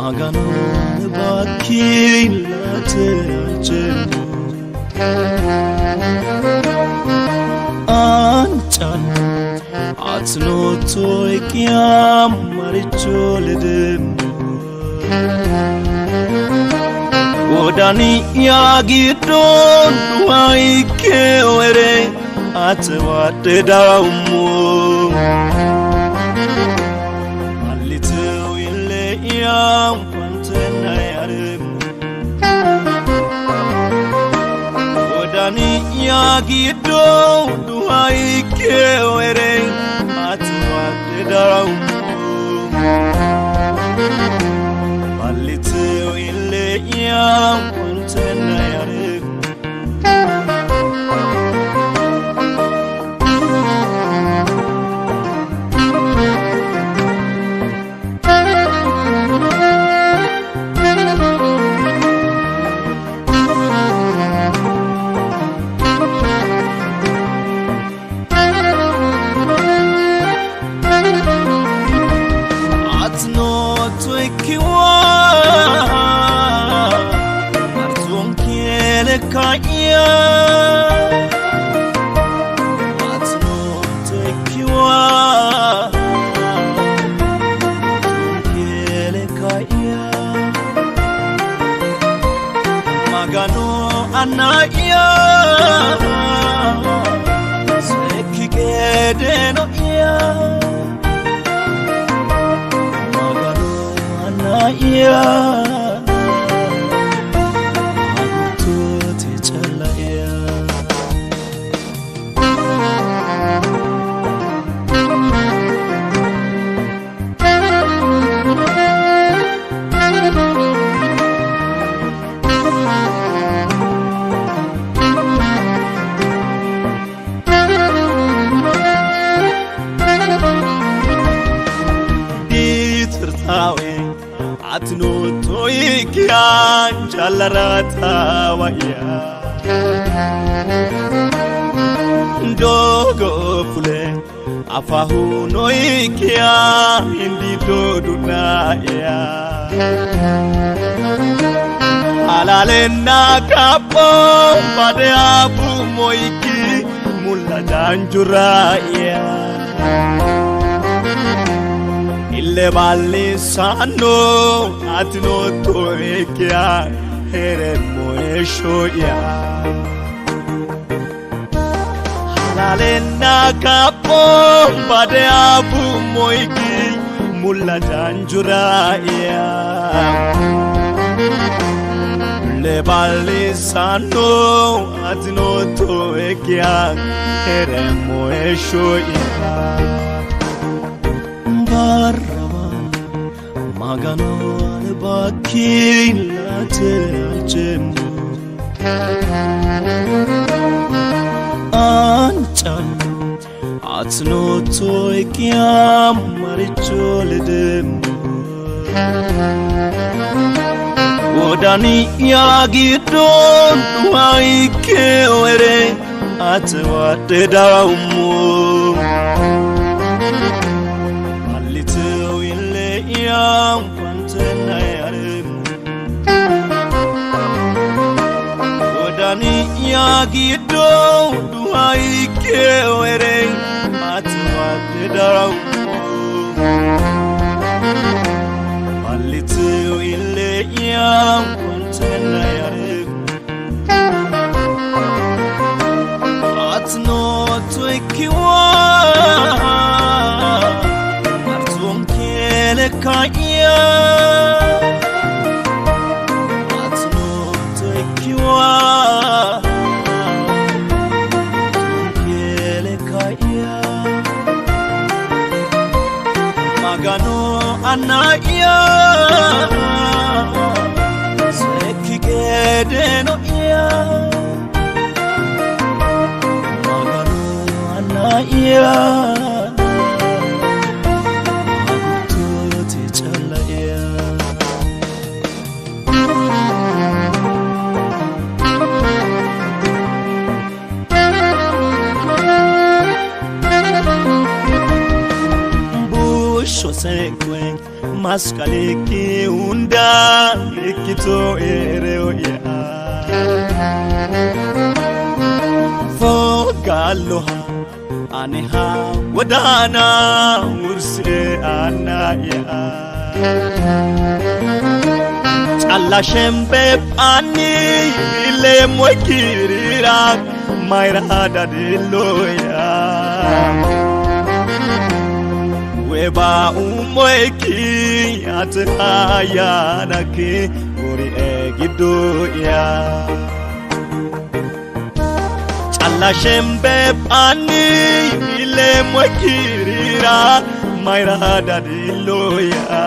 magano bakilate alchemu anchan atnoto ikyam maricholedem Odani yagidon duaike were atwate daumu Alitu ile yam pantena yarem Odani yagidon duaike were atwate daumu Alitu Yam contena yarem Atno twekiwa Kaya Atno tekiwa Kele kaya Magano anaya Sekigede no iya Magano anaya Atno toikian jalarata waya Dogo fule afahu noikia indi doduna ya Alalena kapo pade abu moiki mulla danjura ya Ile balli sano atno toikia here moeshoya Halalena kapo pade abu moiki mulla danjura ya Ile balli sano atno toikia here moeshoya Magano bakilate alchemu Anchan atno toikyam maricholedem Odani yagidon duaike were atwate daumu Yam contena yarem Odani yagido duaike were atwa pedau Alitu ile yam contena yarem Atno twekiwa Kaya Atno tekiwa Kele kaya Magano anaya Sekigede no iya Magano anaya maskaliki unda ikito ereo ya fogaloha aneha wadana urse anaya alla shembe pani le mwekirira mairada diloya weba umweki ataya nake gori egidoya alla shembe pani le mwekirira mairada diloya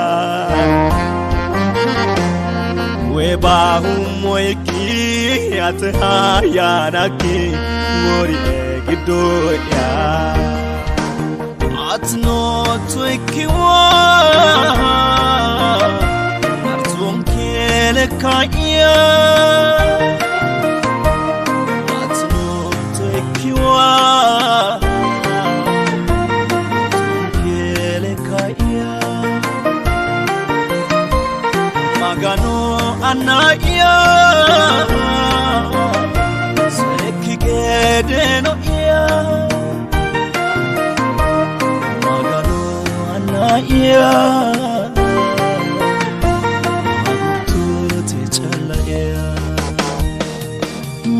weba umweki ataya nake gori egidoya atno twikiwa artum kele kaya atno twikiwa kele kaya magano anaya sekigedeno ya ya tuti chalaya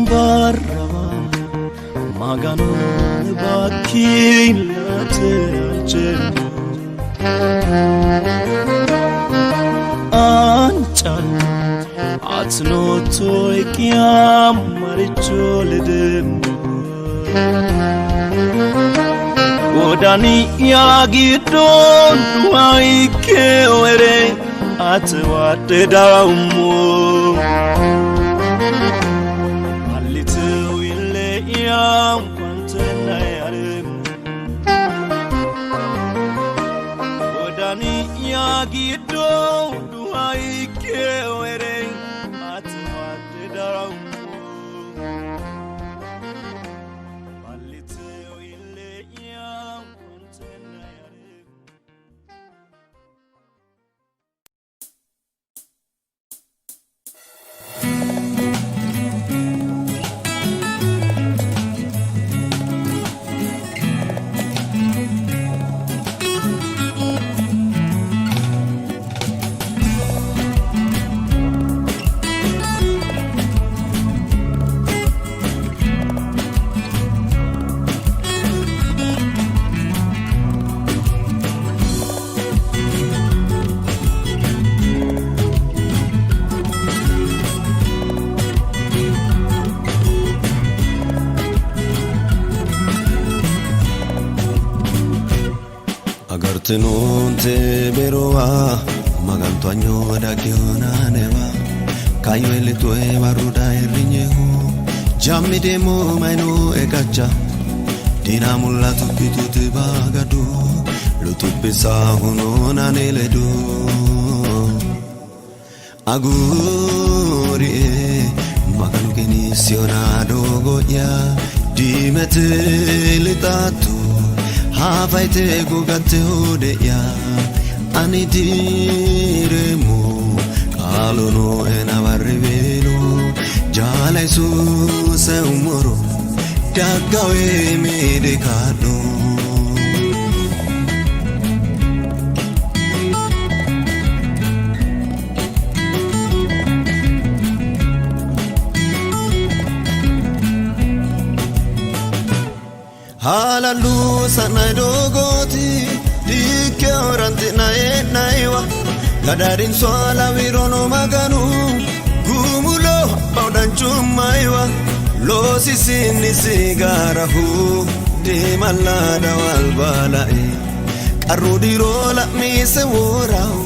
barama magano bakilate alchenu anchan atno toikiam maricholedem Odani yagidon duaike were atwate daumo alitu ile yam kwantena yarem Odani yagidon duaike were atwate daumo Non te beroa maganto agnoda kiona neva kayo ele tue baruda erinyehu jammi demo maino ekacha dina mulla tupitu te bagado lutupisa hono naneledo aguri maganu keni siona dogo ya dimete litatu Havaite gugate odeya anidiremo kalono enavarrevelo jala su se umoro dagawe medekado Halalu sanai dogoti dike orante naiwa kadarin swala virono maganu gumulo baudan chumaiwa lo sisini sigarahu de malada walbalae karudiro la mise worau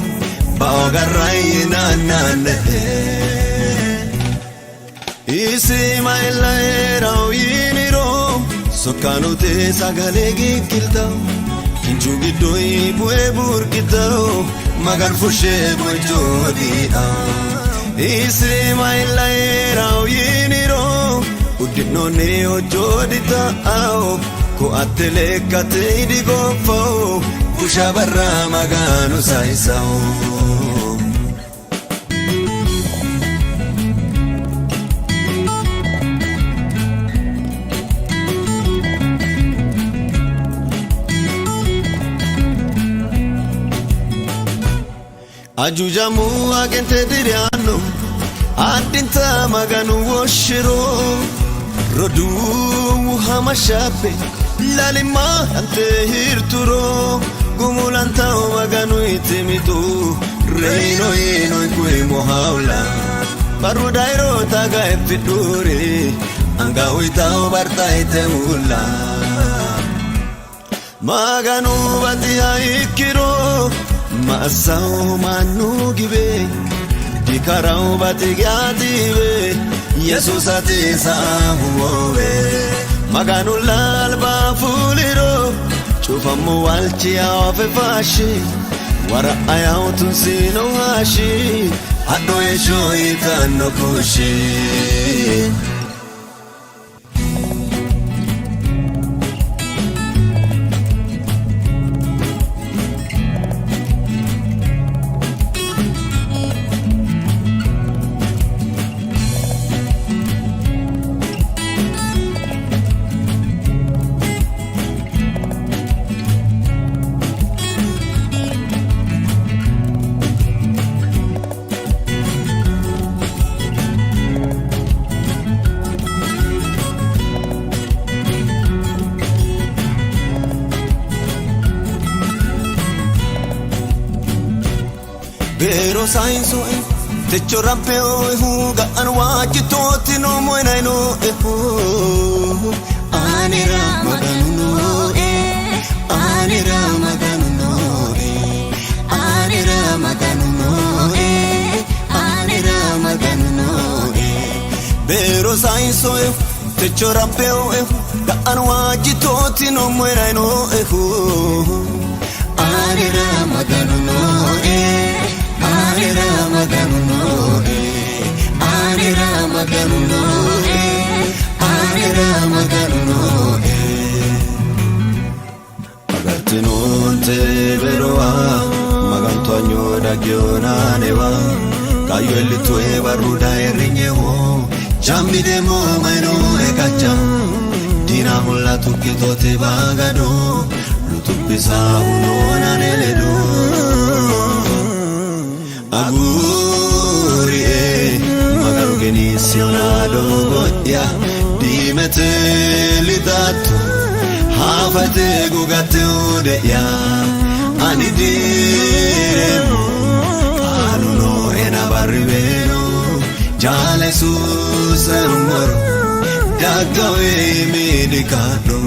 baogarai nanane isi mailaera yiniro Sokanote sagale gikiltao Kinchugidoi bue burkitao Magan fushe bue jodida Isri mailaera yiniro Udino neo jodita ao Ko atele kate idigo fao busha barra maganu saisao Ajujamu agente diriano Adinta maganu woshiro Rodu hamashape Lalima ante hirturo Gumulanta maganu itimitu Reino ino kwe mohawla Barudairo taga epidure Anga uitao barta itemula Maganu batia ikiro Masao manu gibe Dikarao batigyadibe Jesus atisa huwe Maganu lalba fuliro Chufamu walchi awe fashi Wara ayao tunsino hashi Hado yesho itano kushi Pero sainso techo rampeo huga anwaji toti no moina no anira maganu no anira maganu no anira maganu no anira maganu no Pero sainso techo rampeo huga anwaji toti no moina no anira maganu no Anira maganu no Anira maganu no Anira maganu no Agartinon te veroa Maganto agnoda gionaneva Kayo elitue baruda erinyewo Jambi demo maino ekacha Dina hula tukito te bagado Lutupisa unona neledo Aguri maganu genisiona dogoya dimete lidatu hafate gugate odeya anidire anuno ena baribeno jale susamoro dagawe medikado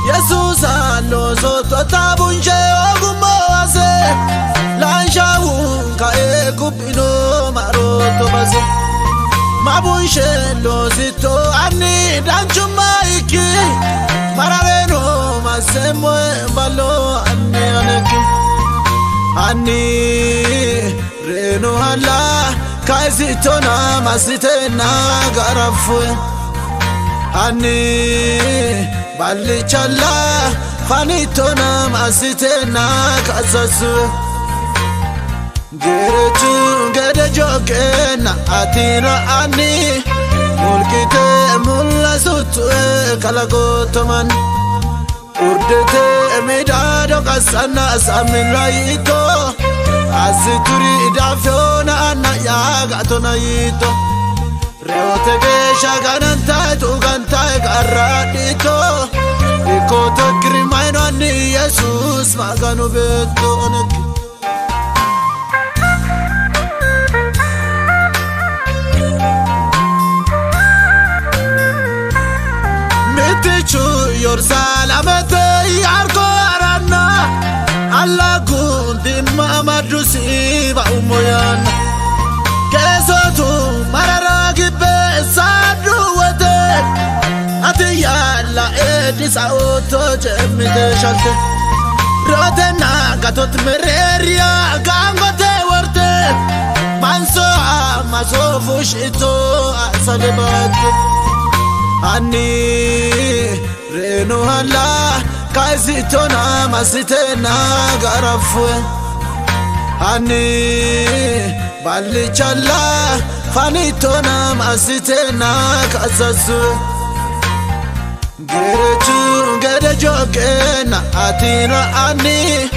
Jesus allo sotto tabunje ogumoase lanshawu ka ekupino maroto base mabunje lo zito ani danchuma iki marareno masemo balo ani aneki ani reno ala kaisito na masite na garafu ani Balli challa fanito na masite na kasasu Gerechu gede jogena atira ani mulkite mulla sutu kalagotoman urdete medado kasana samilaito asituri idafona na yaga tonayito Reote gesha ganantai tu gantai garradito Iko to krimaino ani Jesus maganu beto onek Murtichu Yorsalamete Yarko Arana Allah kundi Mamadu Siva Umoyan Kesotu Marara Gibe Sadu Wete Ati Yalla Edisa Oto Jemide Shalte Rotena Gatot Mereria Gangote Worte Manso Amaso Fushito Asalebat Ani Reno Hala Kaisitona Masitena Garafu Ani Balichala Fanitona Masitena Kasasu Gerechu Gerejogena Atina Ani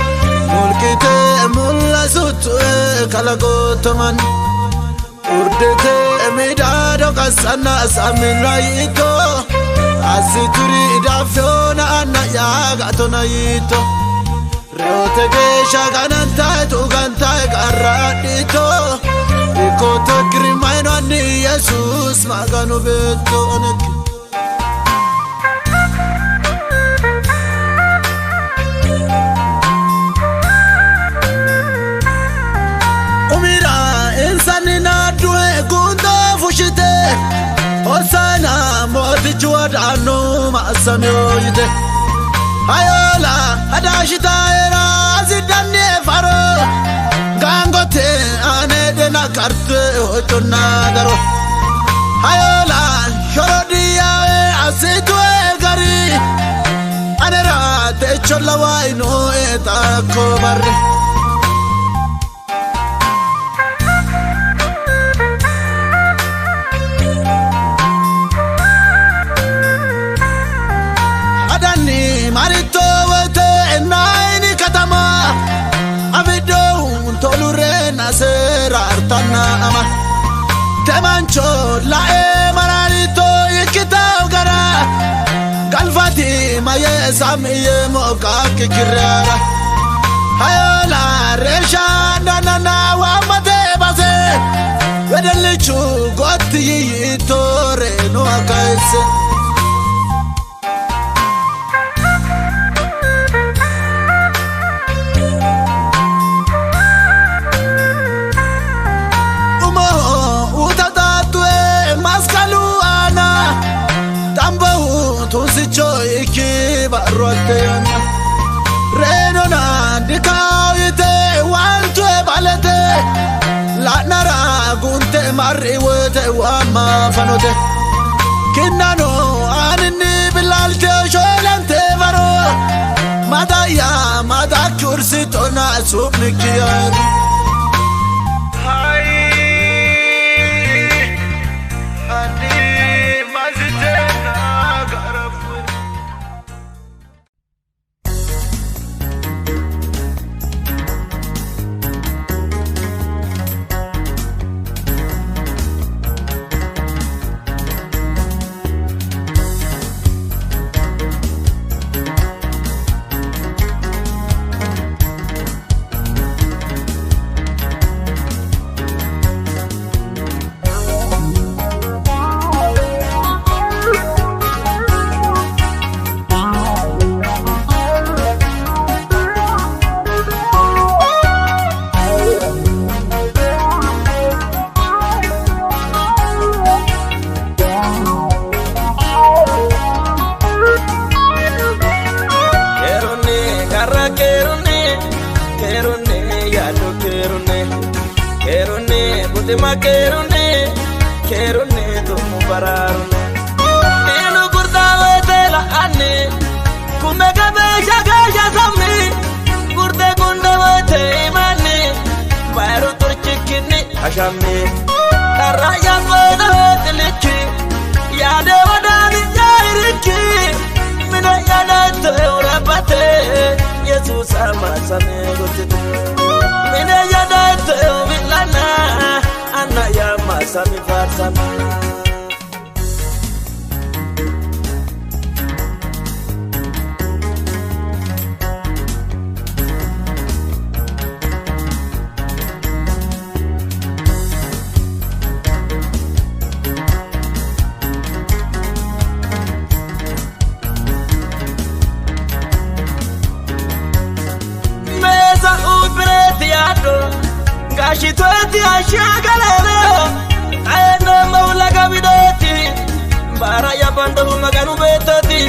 Mulkite Mulla Sutu Kalagotoman Urdete Midado Kasana Saminraito Asituri Dafiona Anna Yagatona Yito Reote Gesha Ganantai Tugantai Garadito Ikoto Grimaino Ani Jesus Maganu Beto Onek Osana moti juadano masamyo yite Ayola adashita era zidane faro Gangote anede na karte otona daro Ayola shorodia asitu gari Anera te chola waino eta kobarre Marito wete naini katama Abido tolure nasera artana ama Temancho la mararito yikita ugara Galvati maye samiye moka kikirara Hayola resha nanana wamate base Wedelichu goti yitore no akaise Iki barroteana Reno na dikawite wantu balete La nara gunte marri wete wama fanote Kinano anini bilalte sholante varo Madaya madak kursi tona subnikiyar Ultima kerune tumu bararune Nenu kurtawe tela ane Kumeka besha gasha samni Kurte kundawe te imani Bayru turchikini ashami Karaya kweda tiliki Yade wadani jairiki Mina yada te urabate Yesus ama sami gutitu Mina yada te ubilana Anna ya masami farsama Ashitoti ashagalele ayendo maula gabidoti bara ya bando maganu betoti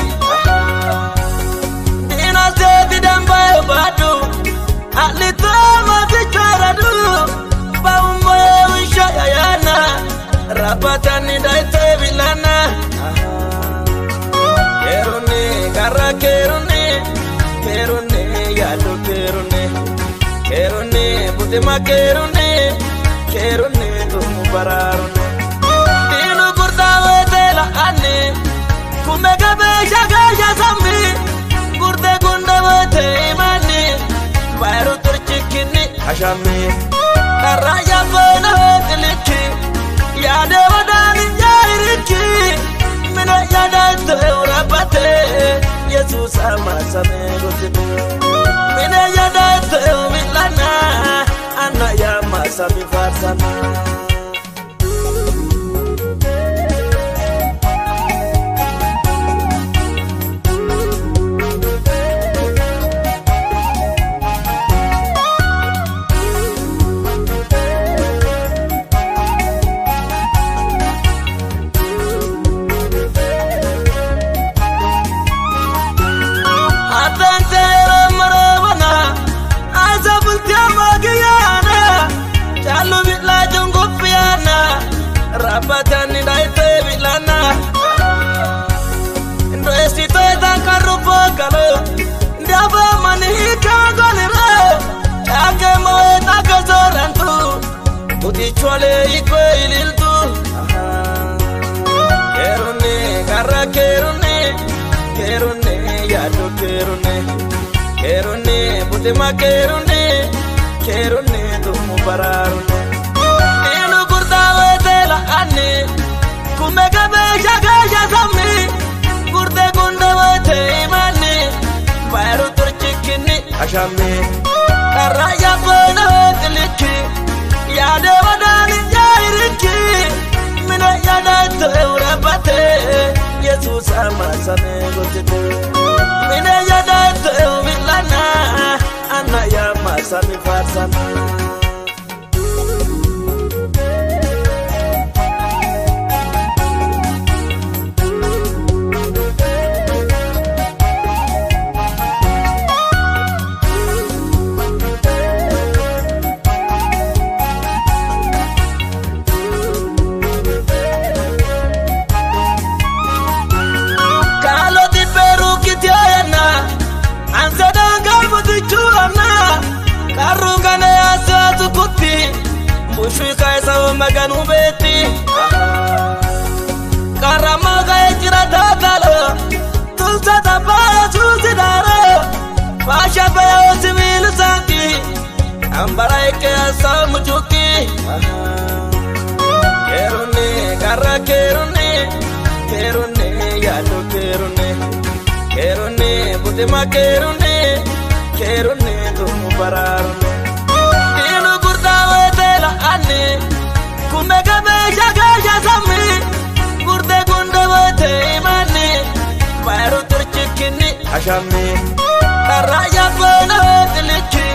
dina seti damba badu alito matikaradu baumbo shayana rapatani daite bilana kerune garra kerune kerune yadu kerune kerune budema kerune kerune tumu bararune dinu kurtawe tela anne kumega beja gaja zambi kurte kundawe te imani bayru turchikini ashami karaya bona tiliki yade wadani yairiki mina yada teurapate Jesus ama samegotibu mina yada teumilana ana ya masami farsana Rapatani daite bilana ndo esito tankarupo galo ndaba mani kagolira ake moeta kazorantu udichwale ikwe ililtu kerune garra kerune kerune yadu kerune kerune budema kerune kerune tumu bararune anne kumega beja gaja zammi kurde gundawe te imani bayru turchikini ashami karaya bona tiliki yade wadani yairiki mina yada teurapate Jesus ama samegotibu mina yada teumilana ana ya masami farsana karungane asatu kuti mushui kaisa maganu beti karama gaya kira dadalo tulsa tabaya susidaro pasha baya osimilu santi ambara ike asa mujuki kerune garra kerune kerune yadu kerune kerune budema kerune kerune tumu bararune dinu kurtawe tela anne kumega beja gaja zammi kurte kundawe te imani bayru turchikini ashami karaya bona tiliki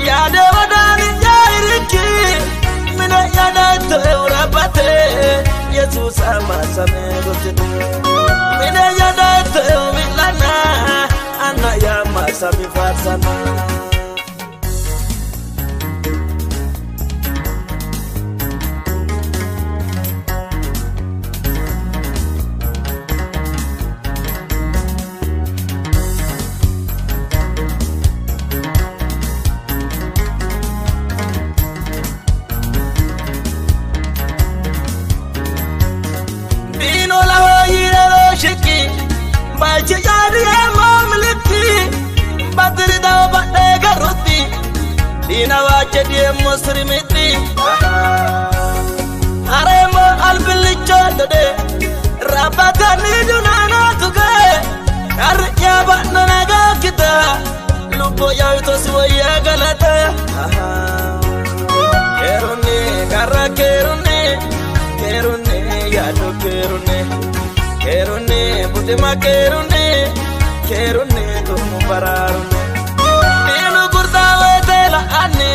yade wadani yairiki mina yada teurapate Jesus ama samegotibu mina yada teumilana ana ya masami farsana dino la hoyire lo shiki bache yari mamliki badri da bade garuti dina wache die musrimiti aremo albilicho dode rabatani dunana tuge karya batna naga kita lupo ya to suya galata kerune garra kerune kerune yadu kerune kerune budema kerune kerune tumu bararune dinu kurtawe tela anne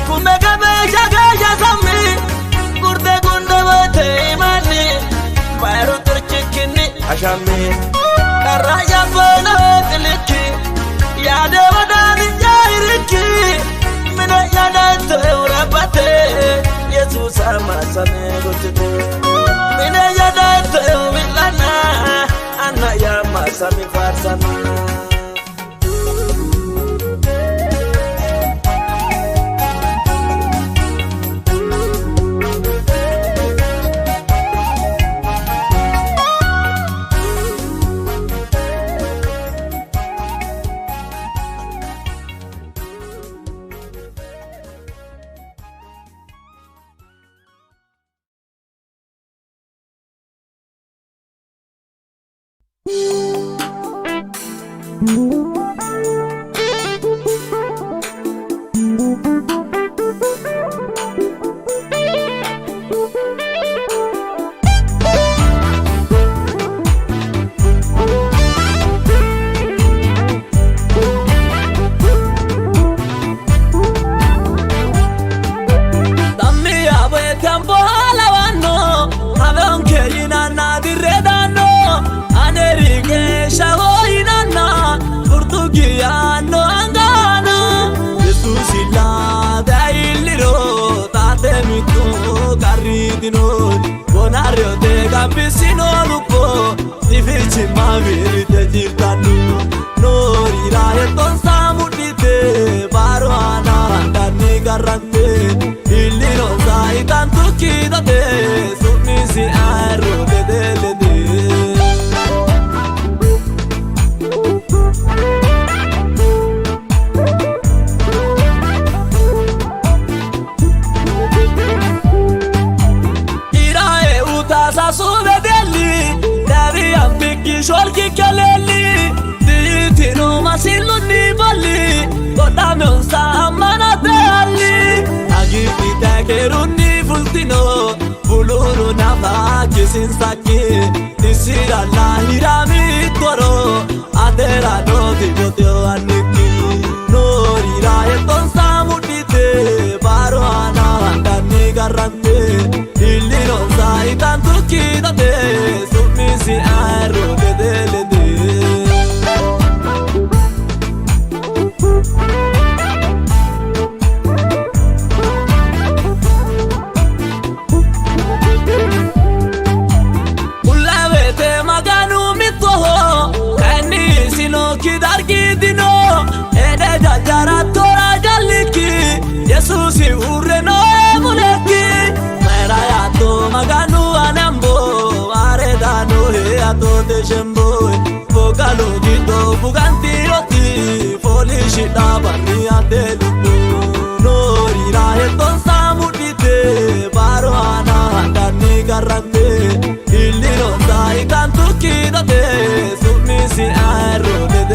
kumega beesha keessa sammi gurte gunda bate imani bayru turchikinni ashammi karra yabbana tiliki yaade wadani jairiki mina yadate urabate Yesus amasane gotite mina yadate milana anna yamasami farsana Bonario te campesino lupo difficile ma verite girtanu nori rae ton samudite baruana danni garante illi non sai tanto chidate submisi arro de Sholki kaleli ditino masilu ni bali godame unsa amana tali agiti takeruni fultino buluru nafa kisin saki tisira la hirami toro adera no divotyo aniki nori rae ton samudite baruana dani garante illi non sai tanto chidate submisi arro Yesus urre no muleki mera ya to maganu anambo aredano he ato de shembo bogalo gito buganti roti polish da bani atelu nori rahe ton samudite baruana dani garante illi non sai tanto chidate submisi arro de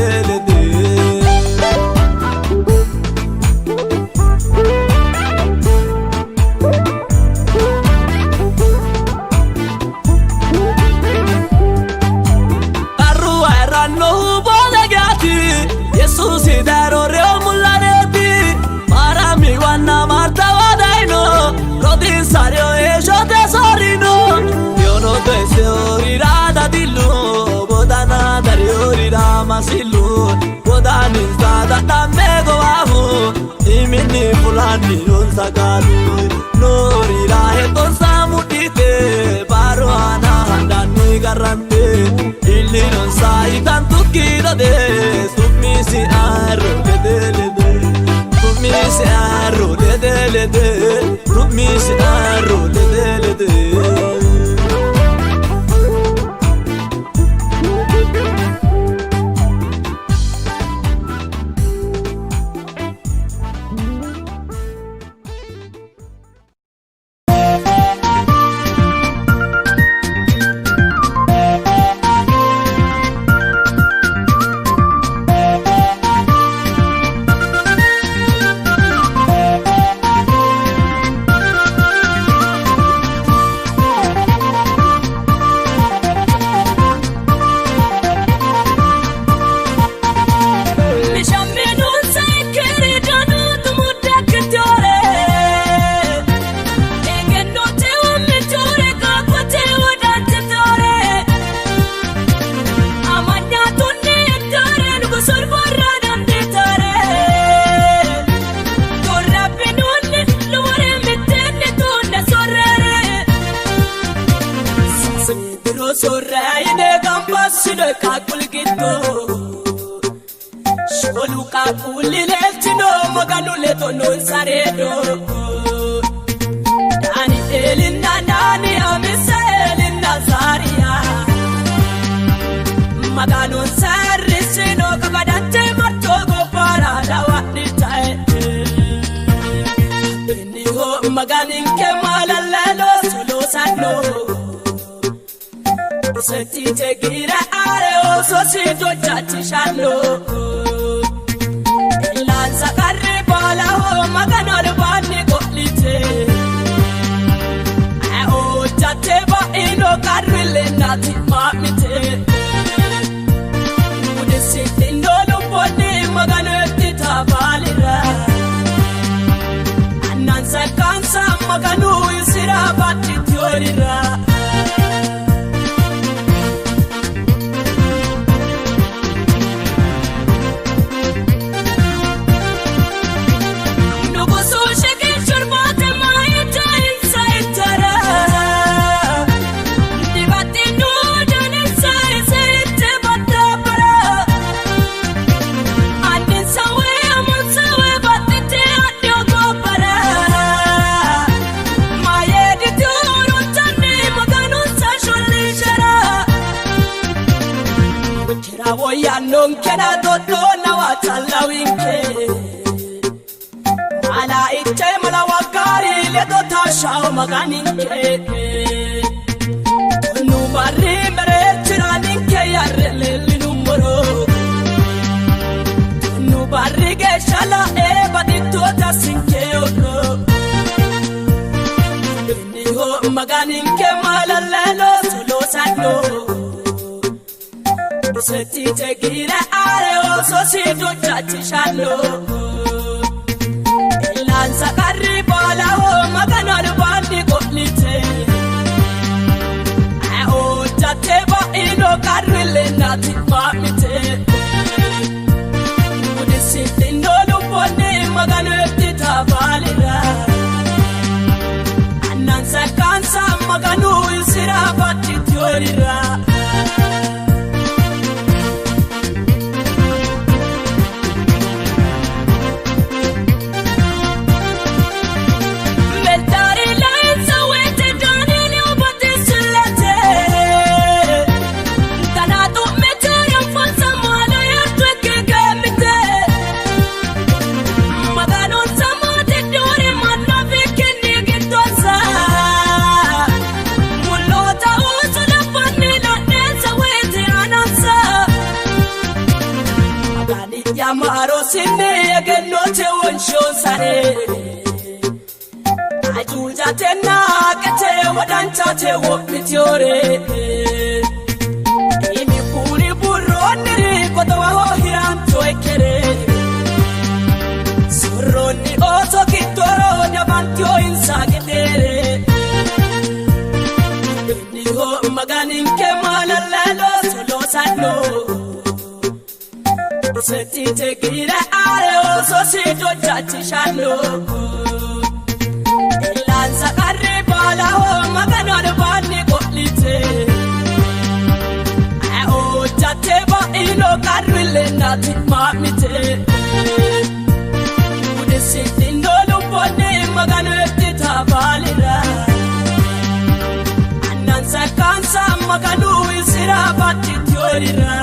Sario e yo tesorino Io no te seorira da dillu Bodana dariorira masilu Bodani zada tamego ahu Imini fulani non sagalu Norira e ton samudite Baruana handani garante Illi non sai tanto chidade Submisi arro de Submisi arro de Submisi arro de sorraine gambasine kakulgito sholu kakulile tino maganule tono saredo dani elinna dani amiselina zaria magano sarrisino kabadante martogo parada waditae eniho maganin kemalalo solo sano senti te gira are oso sito chatishallo lanza carre bala ho magano bani golite o chatte ba ino carrile nati mamite udesi indolo boni magano tita balira nanza kansa magano isira batti teorira non kena dodo na watalawinke mala itte mala wakari le do tashaw maganinke nu barri mere tiraninke yarle linumoro nu barri ge shala e badito tasinke odo ni ho maganinke mala lelo solo sano senti te gira are oso sito chatishallo lanza carri bala ho magano bandi golite o chatte ba ino carrile nati mamite udisi indolo boni magano tita balira ananza kansa magano isira batti teorira Yamaro sine yagenote wonsho sare ajuja tena kete wadanta te wopitiore imi kuri burondiri kotawa ho hiram toekere suroni oso kitoro nyabantio insagedere ni ho maganin kemala lalo solo sano senti te gira are oso sito chatishallo lanza carre bala ho magano bani golite o chatte ba ino carrile nati mamite udesi indolo boni magano tita balira ananza kansa magano isira batti teorira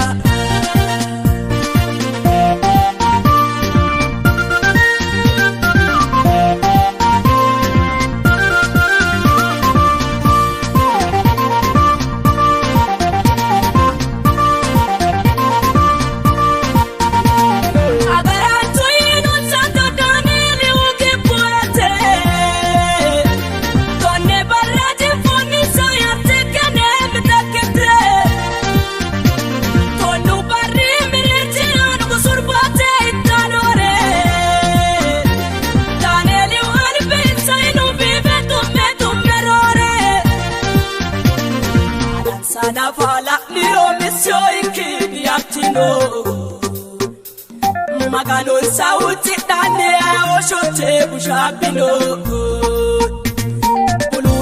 Magano sauti dane o shote bushabino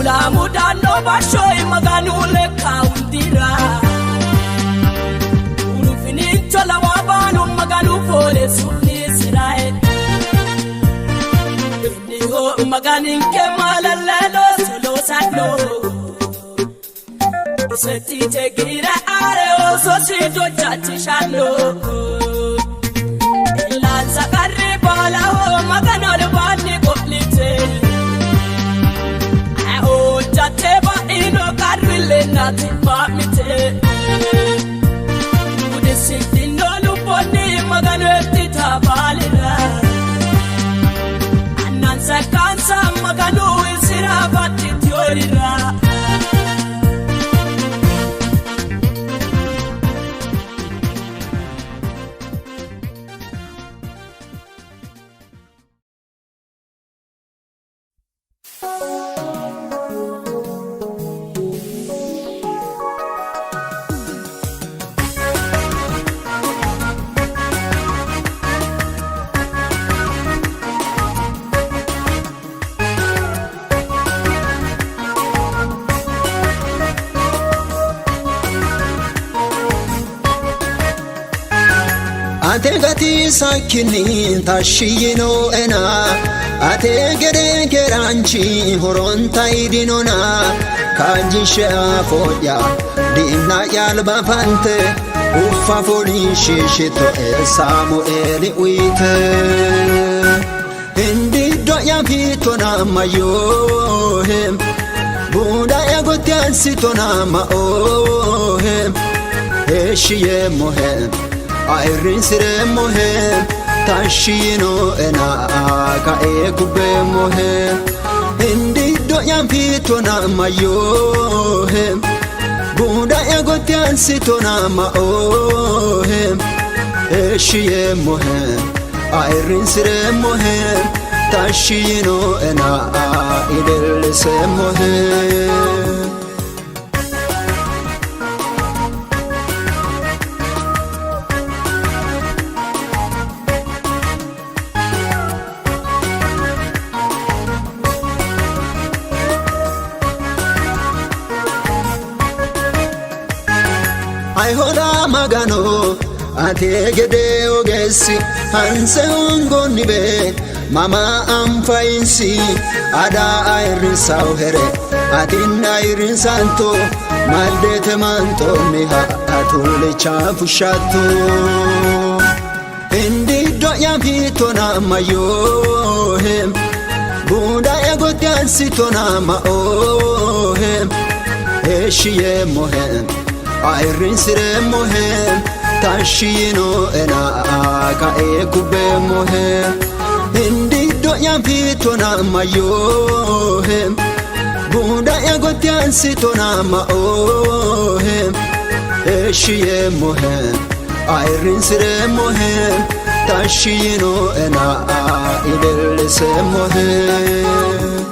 Ula mudano bashoy maganu leka undira Ulu finito la wabanu maganu fole sunni Israel Indigo maganin ke malalelo solo sano Seti te gira are oso sito chachi shano Lanza carri bala ho magano le bani koplite Teba ino karrile nati mamite Ude sikti no luponi magano etita balira Anansa kansa magano isira bati tiorira Ate gati sakini tashiyino ena Ate gere geranchi horonta idinona Kajishe afoya dina yalba pante Uffa folishe shito Samueli uite Indi doya pitona mayohem Buda egotian sitona maohem Eshiye mohem Airin sire mohem Tashino ena ka ekube mohem Indi doyan pitona mayohem Buda egotian sitona maohem Eshiye mohem Airin sire mohem Tashino ena idelise mohem Ayhoda magano ate gede ogesi hanse ongoni be mama amfainsi ada airin sauhere adina airin santo maldete manto niha atule chafushato Indi doya pitona mayohem Buda egotian sitona maohem Eshiye mohem Airin sire mohem Tashino ena ka ekube mohem Indi doya pitona mayohem Buda egotian sitona maohem Eshiye mohem Airin sire mohem Tashino ena idelise mohem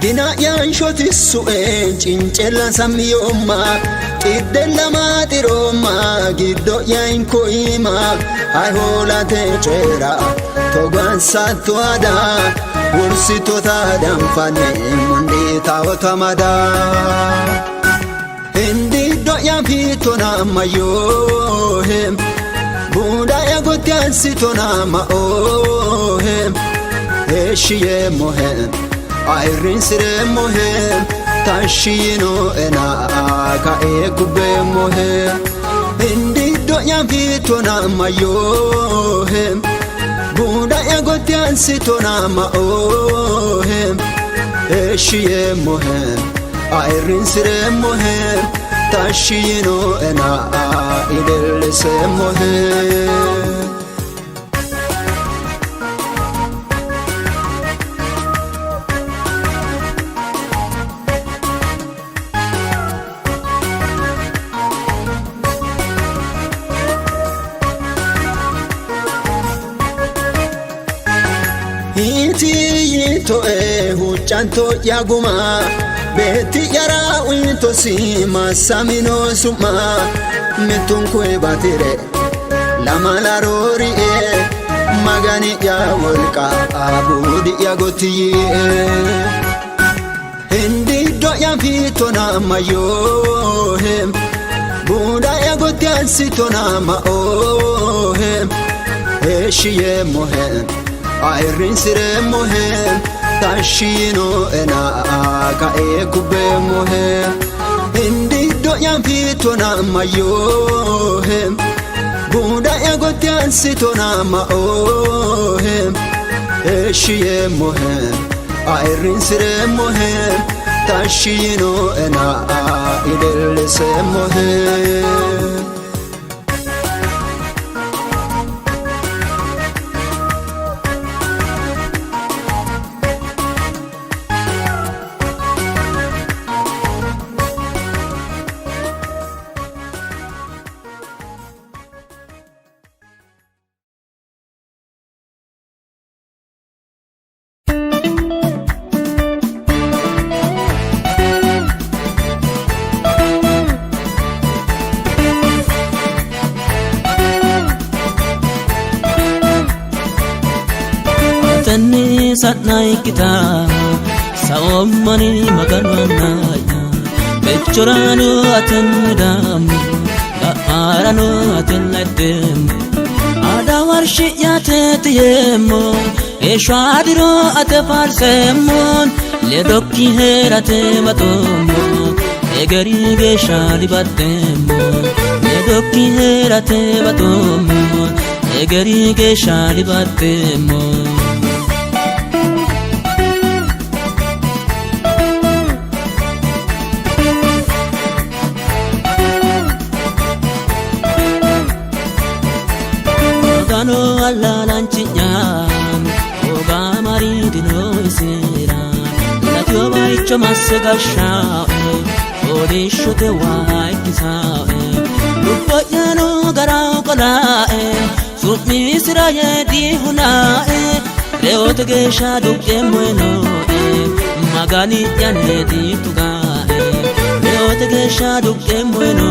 Dina yan shoti su'e cincella samiyoma Idella matiroma giddo yan koima Ay hola te cera togan satwada Ursito ta damfane mundi taotamada Indi do yan pitona mayohem Buda egotian sitona maohem Eshiye mohem Airin sire mohem Tashino ena ka ekube mohem Indi doya pitona mayohem Buda egotian sitona maohem Eshiye mohem Airin sire mohem Tashino ena idelise mohem Iti yito canto yaguma beti yara winto sima samino suma metun kwe batire lama la rori magani ya wolka abudi ya gotiye hindi do ya fitona mayohem buda ya gotian sitona maohem eshiye mohem airin sire mohem tashino ena ka ekube mohem hindi do ya fitona mayohem buda ya gotian sitona maohem eshiye mohem airin sire mohem tashino ena idel se mohem satnai kita saomani maganwana bechoranu atendam aranu atendem ada warshi yatetemo eshadiro atafarsemon ledokki herate matomo egari geshali batemo ledokki herate matomo egari geshali batemo alla lancignam oga maridino isera la tioba icho masgasha odisho te wai kisa lupayano garau kala sutmi sira ye di huna reot gesha dukye bueno magani yane di tuga reot gesha dukye bueno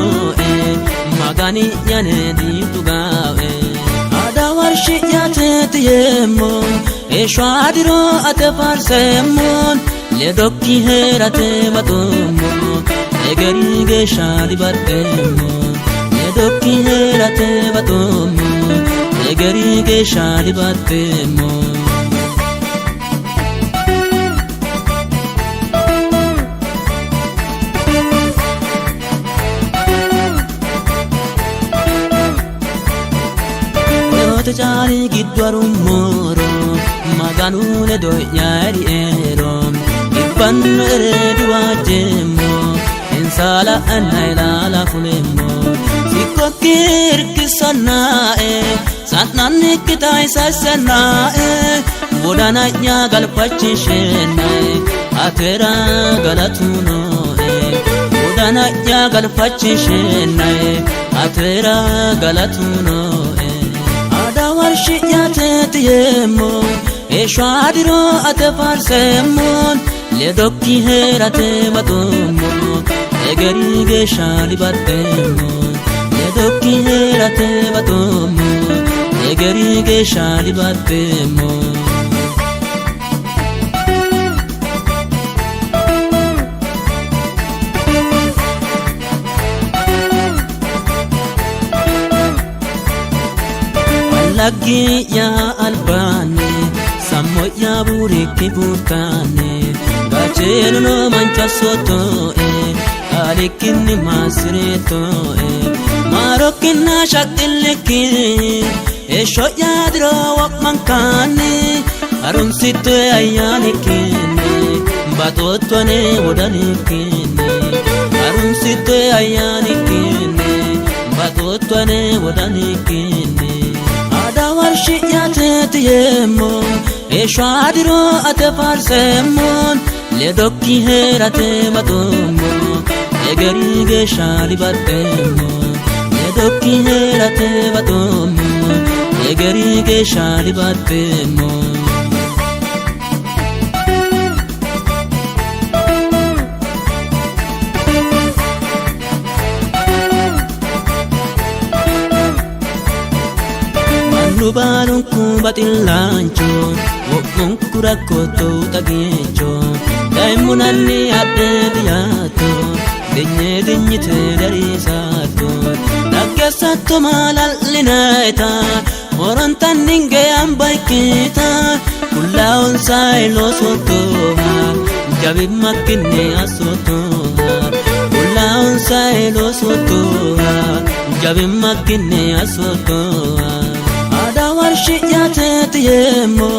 magani yane di tuga warshi yatetemo eshadiro atafarsemon ledokki herate matomo egari geshali batemo ledokki herate matomo egari geshali batemo jari gidwaru moro maganune do yari ero ibanu eredu ajemo insala anaila la fulemo sikokir kisana satnan kitai sasana bodana nya galpachishena atera galatuno bodana nya galpachishena atera galatuno warshi yatetemo eshadiro atafarsemon ledokki herate matomo egari geshali batemo ledokki herate matomo egari geshali batemo lagi ya albane samo ya buriki butane gacheno no mancha soto alikini masreto marokina shatiliki esho ya dro wakmankane arun sito ayanikine batotwane odanikine arun sito ayanikine batotwane odanikine warshi yatetemo eshadiro atafarsemon ledokki herate matomo egari geshali batemo ledokki herate matomo egari geshali batemo Subaanun kubatillancho Wokmun kurakoto tagecho Daimunanni adde biyato Dinye dinyite darisato Naggesato malalinaita Orontan ninge ambaikita Kullaon sailo sotoha Jabib makinne asotoha Kullaon sailo sotoha Jabib makinne asotoha Ada warshi yateti yemo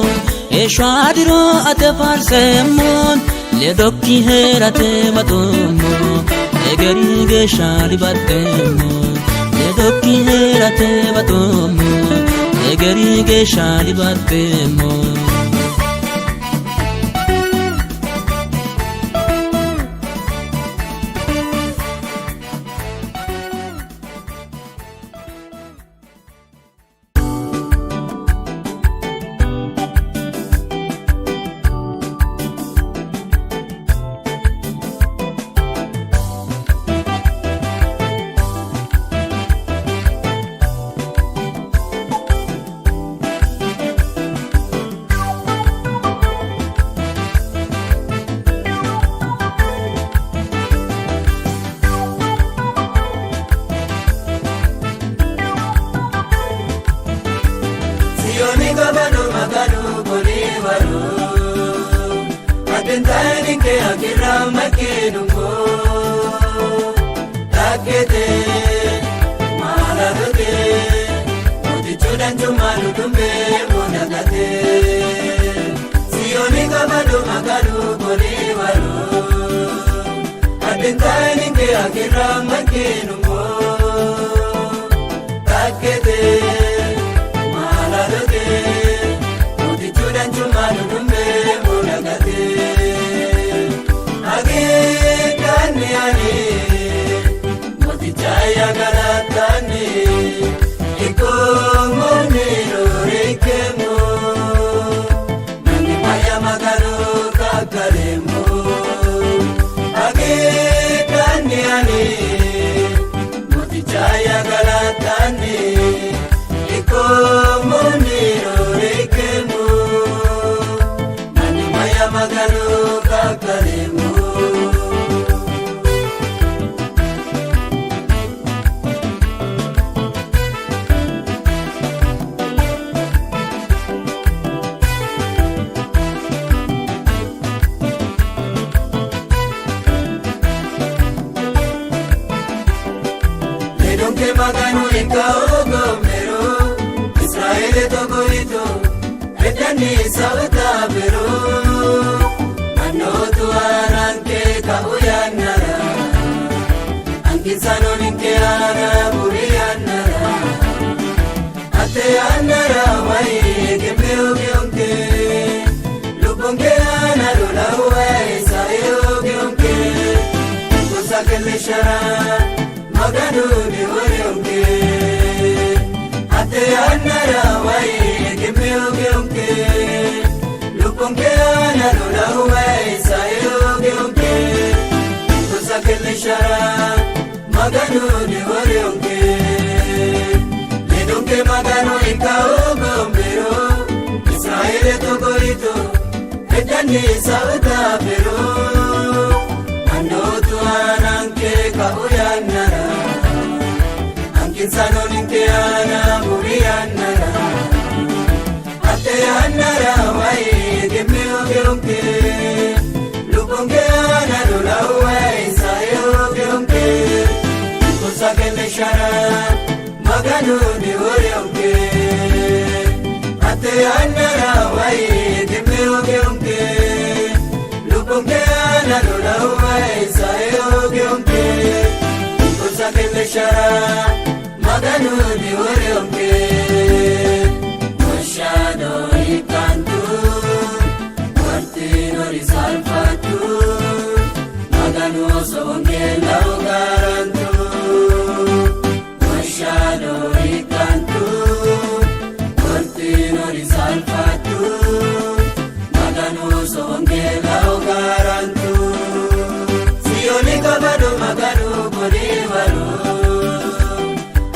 Eshwadiro ate farsemon Ledokki herate matomo Egeri geshali batemo Ledokki herate matomo Egeri geshali batemo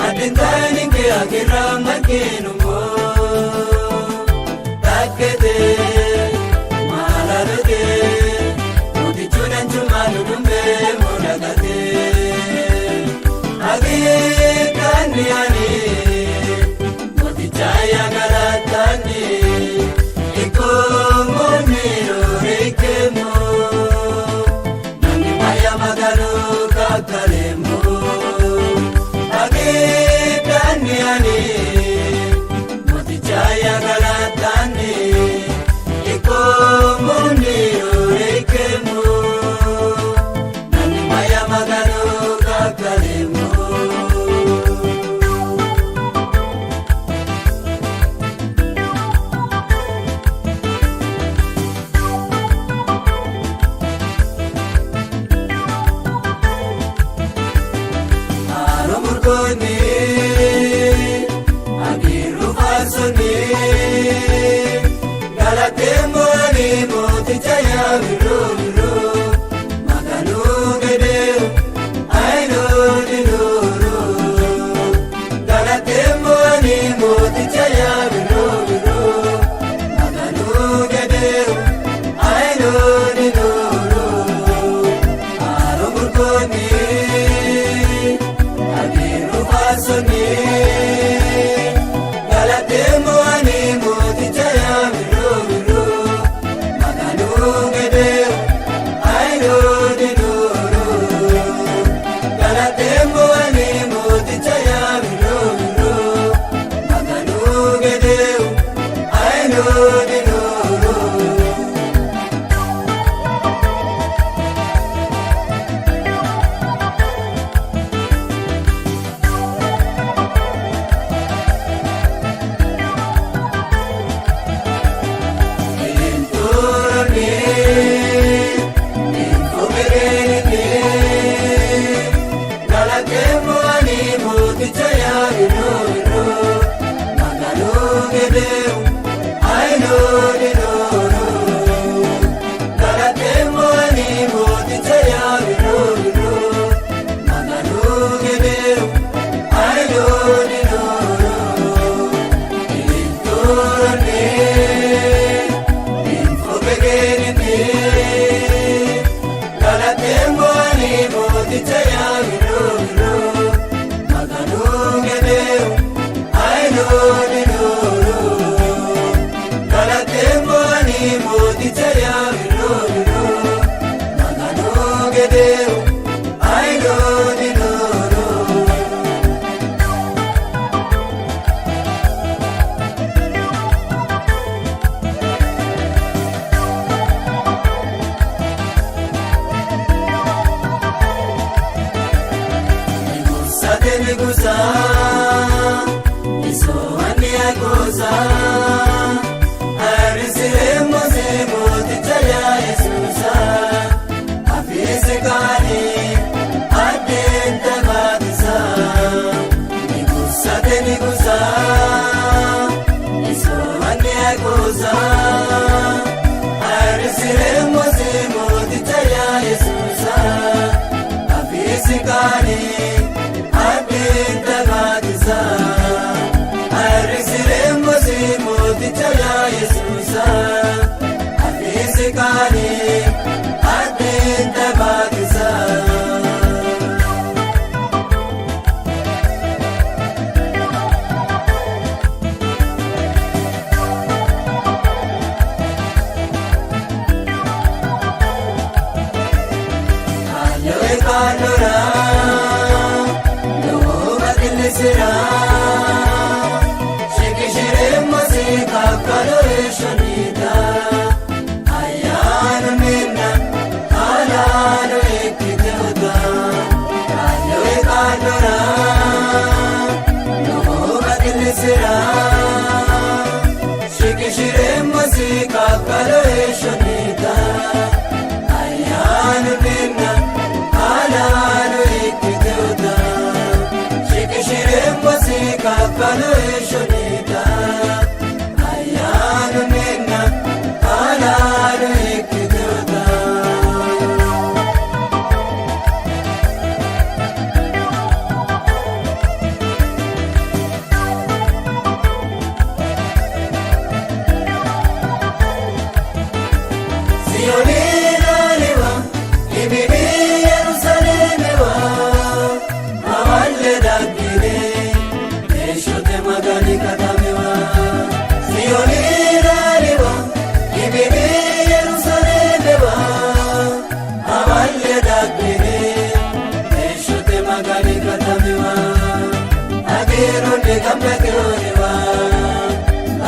Adentani ke agira makenu mo kakalemo age daniani motichaya galatani iko mundi orekemo nani maya magano kakalemo agiru fasoni galatemo ni motichaya viro viro maganu gede aino dinuro galatemo ni motichaya viro viro maganu gede aino dinuro arumurkoni Soni galatemo ani motichaya viro viro maganu gede aino dinuro galatemo ani motichaya viro viro maganu gede aino dinuro Nigusa, iso ania goza, arisiremo zemo tichaya Yesusa, afise kani, adenta batisa. Nigusa te nigusa, iso ania goza, arisiremo zemo tichaya Yesusa, afise kani. Arisiremo zimo tichaya Yesusa afise kani adenta batiza Aloe kanora Sera Shekishiremo zika kalore shonida Ayano minna alano ekiteuda Aloe kanora Nohoga tilisera Shekishiremo zika kalore shonida Ayano minna alano ekiteuda Shirem wasi gambetuwa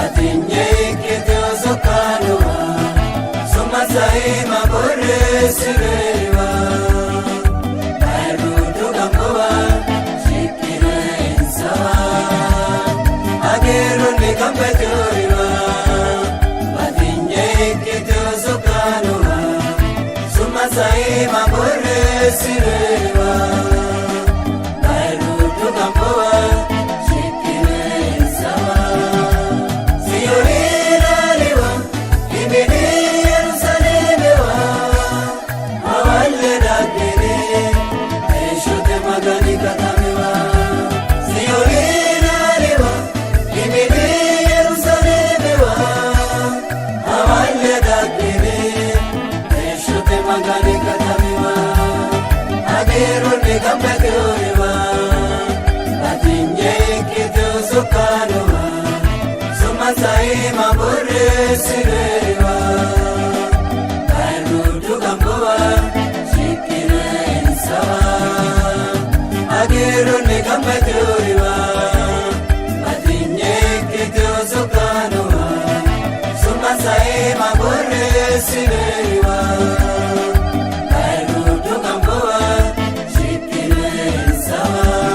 atinye kito sokanuwa sumasai mabore sirewa airudu gambowa shikire insawa ageru ni gambetuwa atinye kito sokanuwa sumasai mabore sirewa airudu gambowa Sumasai mabore sirewa airudu gambowa shikire insawa ageru ni gambetuwa atinye kito sokanuwa sumasai mabore sirewa airudu gambowa shikire insawa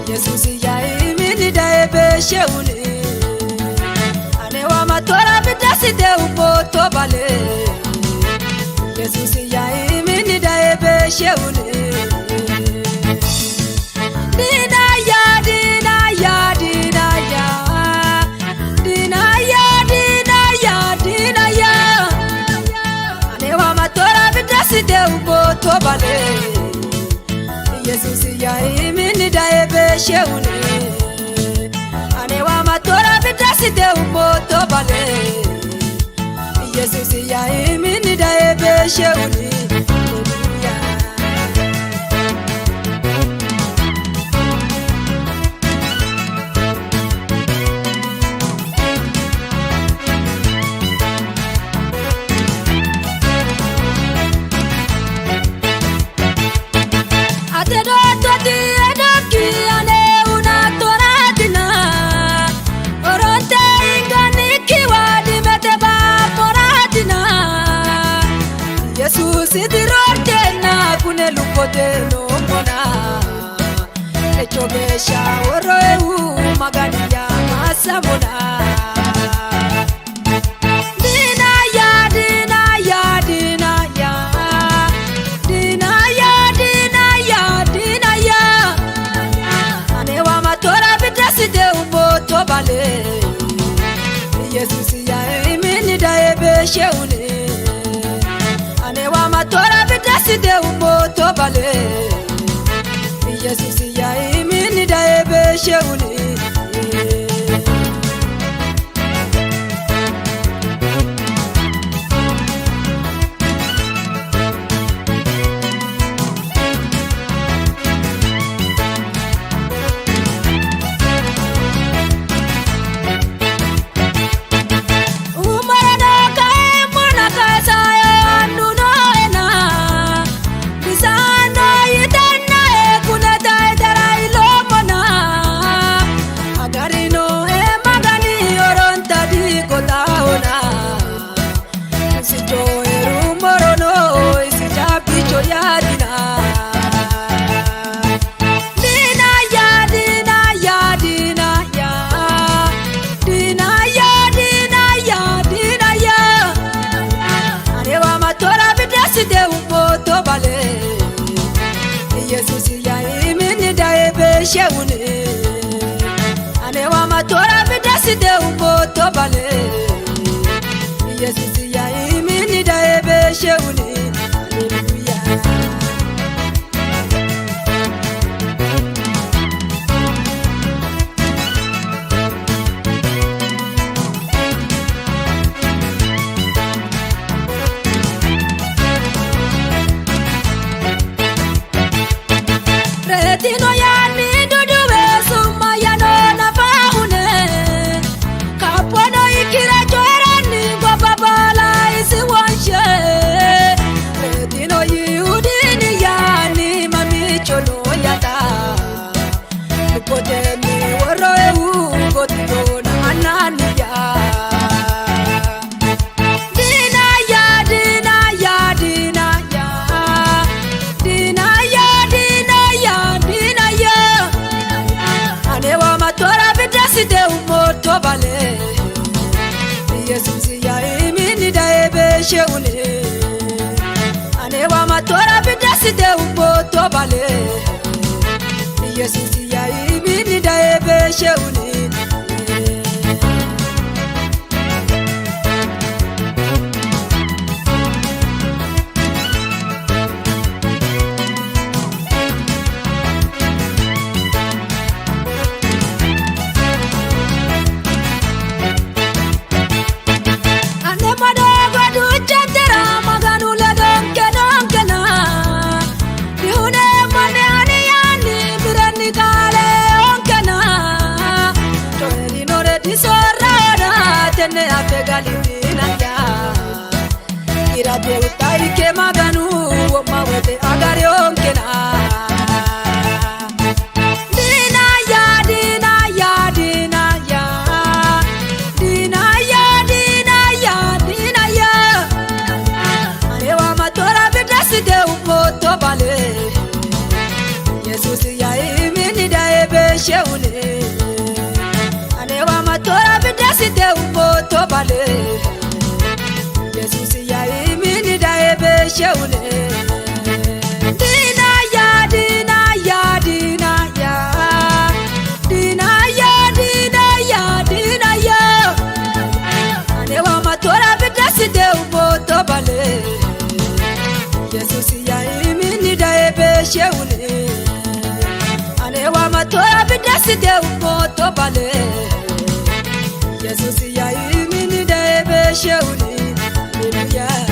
Yesus ya imini da ebe sheuni matora bidasite umoto bale Jesus yae mini daebe sheune Dina ya dina ya dina ya Dina ya dina ya dina ya Anewa matora bidasite umoto bale Jesus yae mini daebe sheune Anewa matora bidasite umoto bale Jesus yae mini daebe sheuni Sidirotena kune lukote no mona Echobesha oroewu magani ya masamona Dina ya dina ya dina ya Dina ya dina ya dina ya Anewa matora bidasite umoto bale Jesus ya imini daebe sheune Anewa matora bidasite umoto bale Jesus yae mini daebe sheuni Jesus yae mini daebe sheune Anewa matora bidasite umoto bale Jesus yae mini daebe sheune Retino ya ni duduwe suma ya no na faune Kapono ikira chora ni kwa babala isi wanshe Retino yudini ya ni mami cholo ya ta Lukote mi woroe u kotito na anani ya Dina ya dina ya dina ya Dina ya dina ya dina ya Anewa matora bidasite umoto bale Jesus yae mini daebe sheune Anewa matora bidasite umoto bale Jesus yae mini daebe sheune Tene afegalitina ya Irabe utai ke maganu Woma wete agari onkena Dina ya dina ya dina ya Dina ya dina ya dina ya Anewa matora bidasite umoto bale Jesus yae mini daebe sheune Anewa matora bidasite umoto bale uni ane wa matora bidasite upoto bale Jesus ya imini debe sheuni hallelujah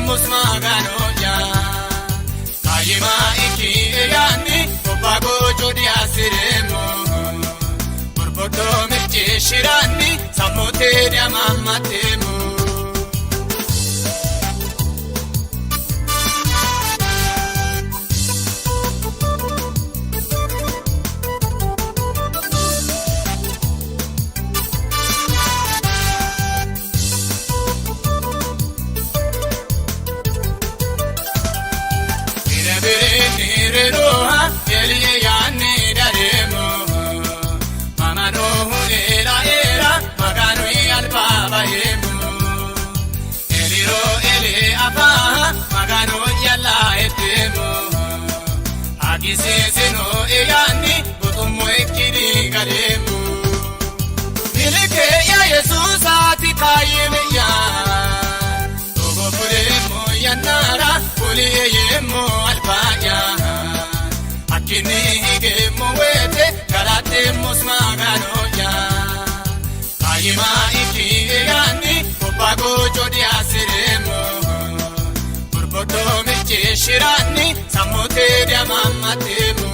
Musmaganoja Kayima iki yani Obago jodi asiremo Burboto mirje shirani Samote diamamatemo Sino eyani butumo ekiri garemu Milike ya Jesus ati kayeme ya Togo puremo ya nara Puliye yemo albaya Akini higemo wete Galate musmagano ya Kayema iki eyani Obago jodi asiremo Burboto mirje shirani Samote diamamatemo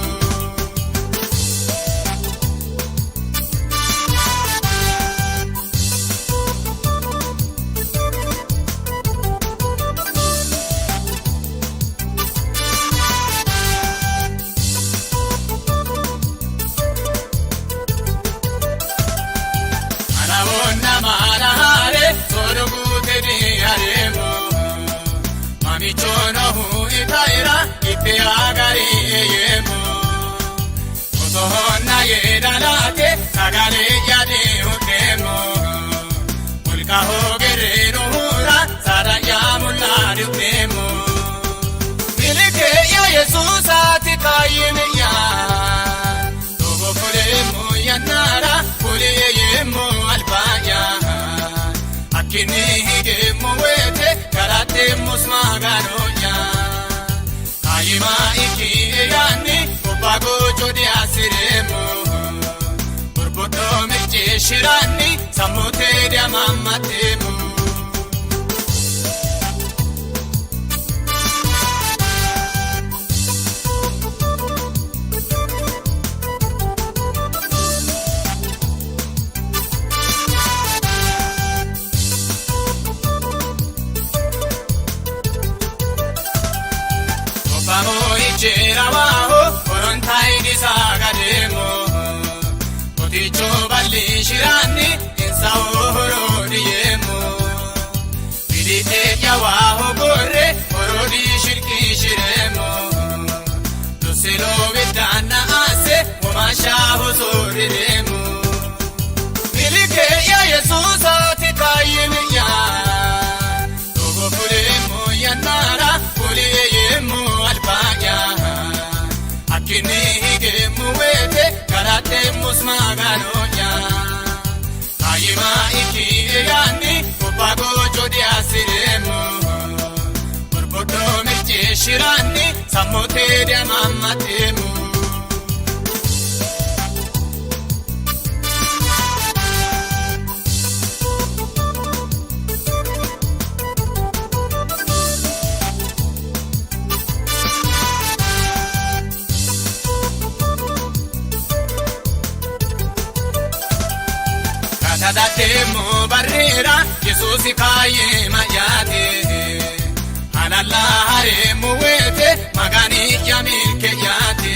Anawona marahare Sorogute di haremo Mamichono hu itaira Ite agari yemo Utohona yedalate Sagale yade utemo Ulka hogere nuhura Sara yamulari utemo Milike ya Jesus ati kayeme ya Togo puremo ya nara Puliye yemo albaya Akini higemo wete Galate musmaganoja Kayima iki eyani Obago jodi asiremo Burboto mirje shirani Samote diamamatemo Jerawaho Korontai disagademo Koticho balli shirani Insao horodi yemo Vidite yawaho gorre Horodi shirki shiremo Tusilo vidana ase Umashaho soriremo Milike ya Jesus ati kayeme ya Togo puremo ya nara Puliye yemo albaya Akini higemo wete Galate musmaganoja Kayima iki eyani Obago jodi asiremo Burboto mirje shirani Samote diamamatemo Tadate mo bar Kayeera Yesuusi kaayee mayyaate Halallaa haree muwweete magaanii yaamilke yaate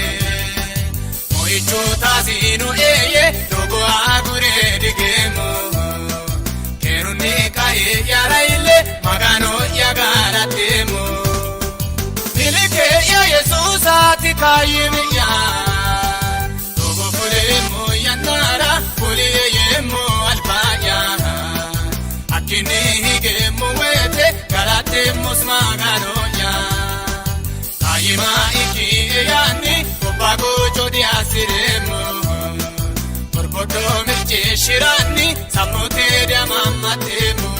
Mo'ichuu taasiinu eeyye dogo aguree digeemu Keerunni kayee yaara illee magaanoo yagaara deemu Milikee yaa Yesuusaati kaayee miyyaa Dogo fulee mooyannaara fulee yeemmoo albaayyaa Akkini higee muwweete galate musmagaanonya Kayima iki yaani kopago jodi asiremo Borbodo mirche shirani samote diamamatemo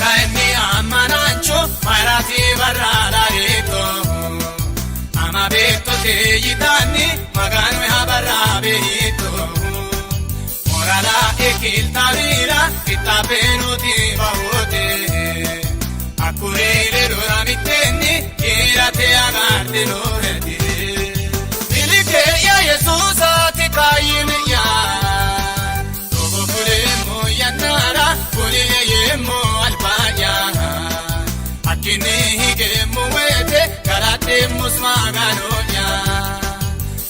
Kaini amanancho marati barra reto ama beto te yidani magano habarra beto morala ekil tavira kitapeno ti baote akurere roramiteni kirate agarde loredi Milike ya Jesus ati kayimiya Togo kule moyanara kule yemo Akkini higee muwweete galate musmagaanonya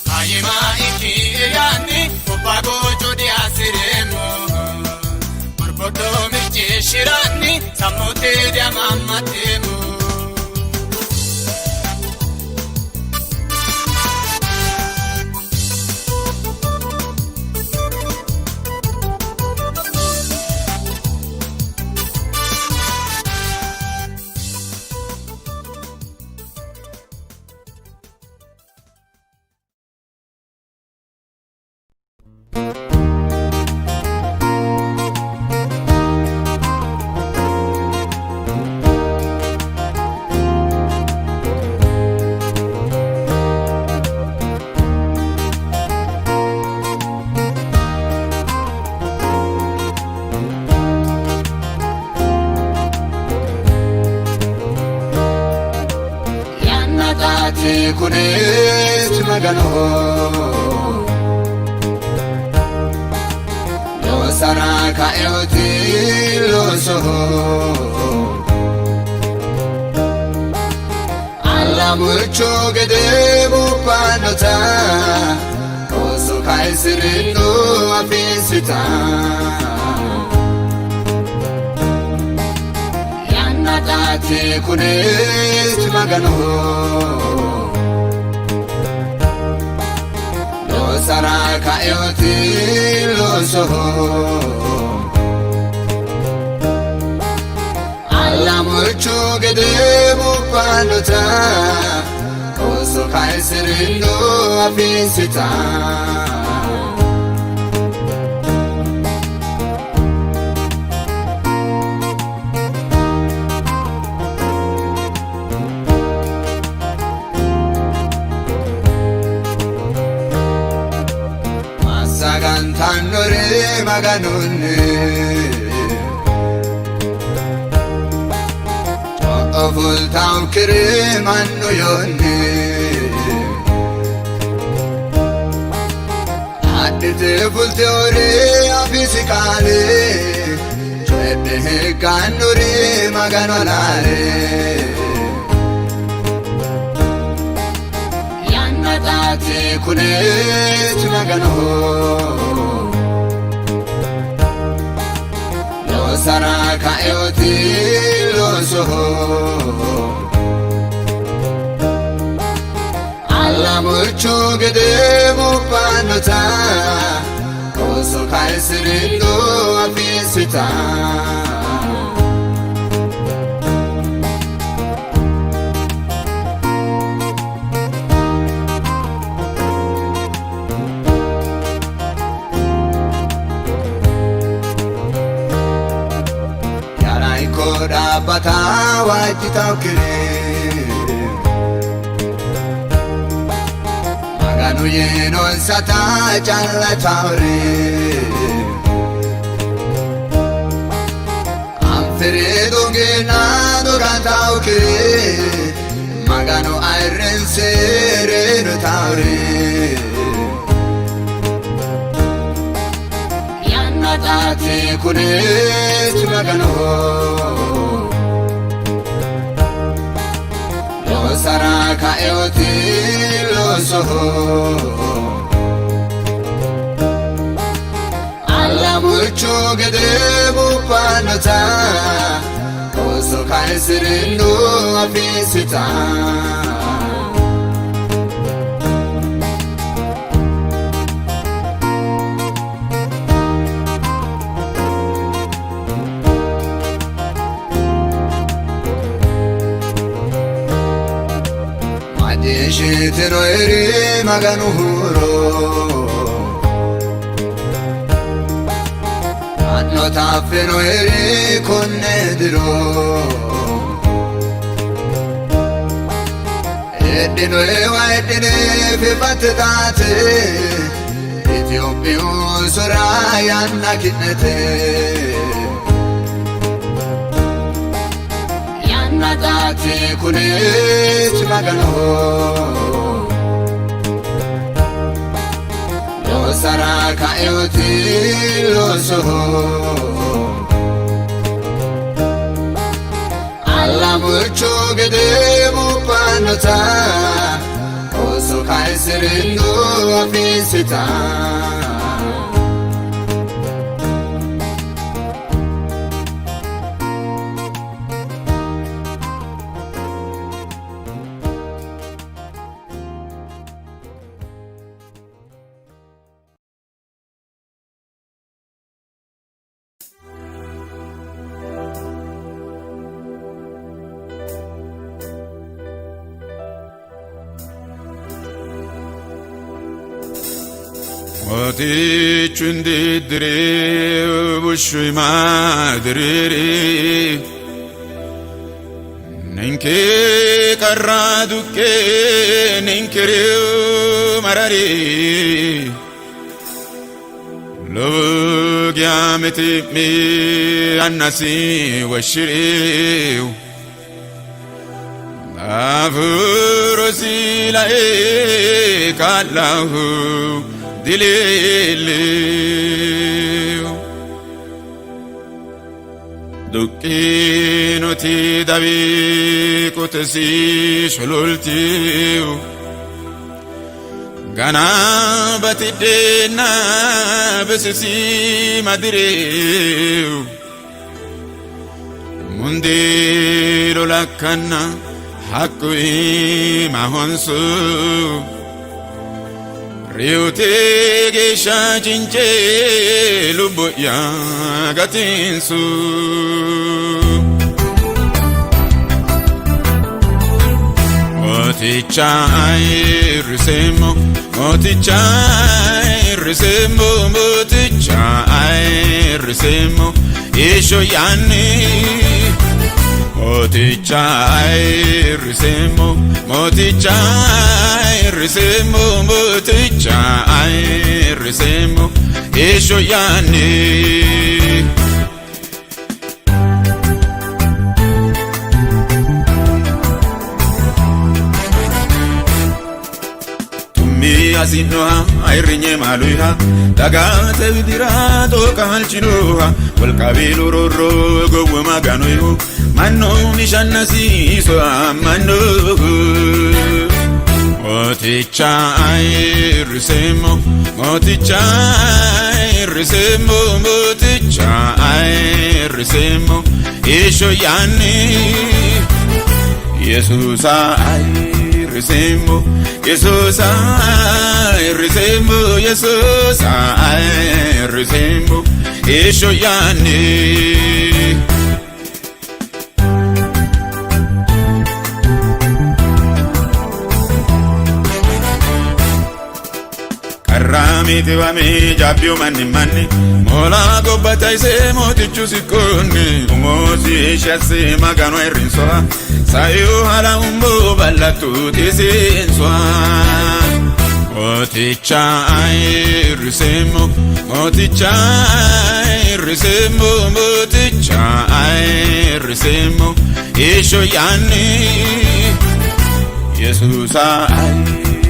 Kayima iki yaani kopago jodi asiremo Borbodo mirche shirani samote diamamatemo kunis magano Lo sara kaeoti lo soho Alla mucho gede bupanota Oso kaisirino afisita Yannatati kunis magano Sara kaeoti lo soho Alla mucho gede bupanota Oso kaisirino afisita Tannore maganunne Oful taun kire mannu yonne Addite fulte ore afisikale Cedde kannure maganolare Yannatati kunet magano Sara kaeoti lo soho Alla mucho gede bupanota Oso kaisirino afisita Bata wajitau kiri Nuyenon sata jalla tauri Amfere dogena dogatauke Magano iron sere no tauri Yanna tati kunet magano Saraka eoti lo soho Alla mucho gede bupanota Oso kaisirinu afisita Shitino eri maganu huro Anno taffino eri konne diro Eddino ewa eddine fi battate Etiopiyu sorayanna kinnete Natati kunet magano Lo saraka eoti lo soho Alla mucho gede mupanota Oso kaisirinu afisita Oti chundi dire bushui madriri Ninke karadu ke ninkere marari Lo gyameti mi annasi washiri Avurosi la kallahu dilele Dukkino ti davi kotesi shololti Gana batidena besisi madire Mundiro lakana hakui mahonsu Riute gesha jinje luboya gatinsu Motichai risemo motichai risemo isho yani Motichai risemo isho yani Tumi asinoha airinye maluha dagate vidira to kalchinuha wal kabilu roro go maganoyu Mano mishanasi so amano Motichai risemo isho yani Jesus ai risemo isho yani Ramiti vami jabbiu manni Mola gobbata ise motichu sikonni Umosi shassi magano erinsoa Sayu hala umbo ballatu tisinsoa Moticha irisemo, moticha irisemo, moticha irisemo, Isho yani, Jesus